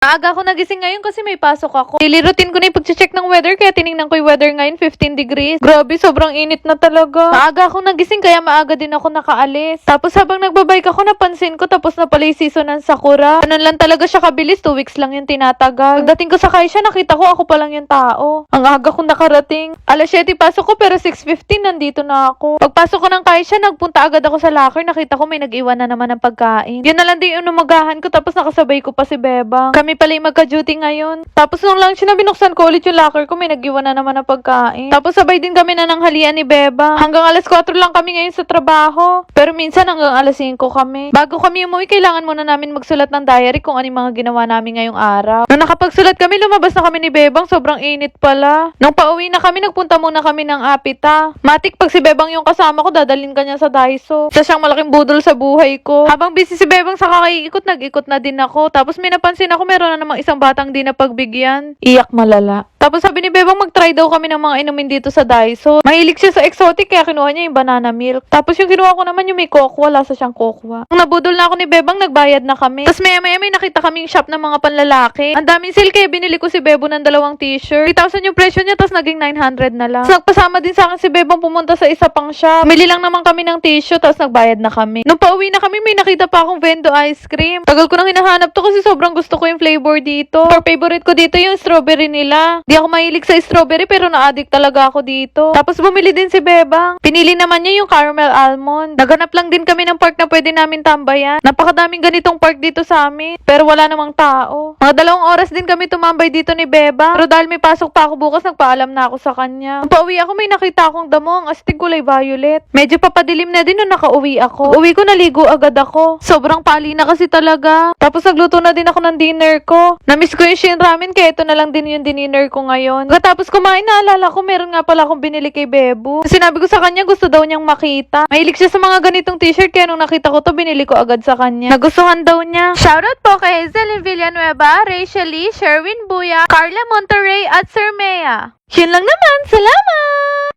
Maaga ako nagising ngayon kasi may pasok ako. Daily routine ko na yung pag-check ng weather kaya tiningnan ko yung weather ngayon, 15 degrees. Grabe, sobrang init na talaga. Maaga ako nagising kaya maaga din ako nakaalis. Tapos habang nagbabike ako, napansin ko tapos na pala yung season ng sakura. Ganun lang talaga siya kabilis, 2 weeks lang yung tinatagal. Pagdating ko sa Kaisha, nakita ko ako pa lang yung tao. Ang aga kong nakarating. Alas 7 pasok ko pero 6:15 nandito na ako. Pagpasok ko ng Kaisha, nagpunta agad ako sa locker. Nakita ko may nag-iwan na naman ng pagkain. Yun na lang din yung umagahan ko tapos nakasabay ko pa si Bebang. Kami pala yung magka-duty ngayon. Tapos nung lunch na binuksan ko ulit yung locker ko, may nag-iwan na naman ng pagkain. Tapos sabay din kami na nanghalian ni Beba. Hanggang alas 4 lang kami ngayon sa trabaho. Pero minsan hanggang alas 5 kami. Bago kami umuwi, kailangan muna namin magsulat ng diary kung ano yung mga ginawa namin ngayong araw. Nung nakapagsulat kami, lumabas na kami ni Bebang. Sobrang init pala. Nung pauwi na kami, nagpunta muna kami ng Apita. Matik, pag si Bebang yung kasama ko, dadalhin ka niya sa Daiso. Isa siyang malaking budol sa buhay ko. Habang busy si Bebang sa kakaiikot, nag-ikot na din ako. Tapos may napansin ako, meron na namang isang batang di na pagbigyan. Iyak malala. Tapos sabi ni Bebang mag-try daw kami ng mga inumin dito sa Daiso. Mahilig siya sa exotic kaya kinuha niya yung banana milk. Tapos yung kinuha ko naman yung may kokwa, wala sa siyang kokwa. Nung nabudol na ako ni Bebang, nagbayad na kami. Tapos maya may nakita kaming shop ng mga panlalaki. Ang daming sale kaya binili ko si Bebo ng 2 t-shirt. 3,000 yung presyo niya tapos naging 900 na lang. Tapos nagpasama din sa akin si Bebang pumunta sa isa pang shop. Mili lang naman kami ng tissue tapos nagbayad na kami. Nung pauwi na kami, may nakita pa akong Vendo ice cream. Tagal ko nang hinahanap to kasi sobrang gusto ko yung flavor dito. Or favorite ko dito yung strawberry nila. Di ako mahilig sa strawberry pero na-addict talaga ako dito. Tapos bumili din si Bebang. Pinili naman niya yung caramel almond. Naganap lang din kami ng park na pwede namin tambayan. Napakadaming ganitong park dito sa amin. Pero wala namang tao. Mga 2 oras din kami tumambay dito ni Bebang. Pero dahil may pasok pa ako bukas, nagpaalam na ako sa kanya. Nung pauwi ako, may nakita akong damo. Ang astig kulay violet. Medyo papadilim na din nung nakauwi ako. Uwi ko, naligo agad ako. Sobrang pali na kasi talaga. Tapos nagluto na din ako ng dinner ko. Namiss ko yung Shin Ramen kaya ito na lang din yung dinner ko ngayon. Tapos kumain, naalala ko meron nga pala akong binili kay Bebo. Sinabi ko sa kanya gusto daw niyang makita. Mahilig siya sa mga ganitong t-shirt kaya nung nakita ko to binili ko agad sa kanya. Nagustuhan daw niya. Shoutout po kay Hazel Villanueva, Rachel Lee, Sherwin Buya, Carla Monterrey at Sir Mea. Yun lang naman. Salamat!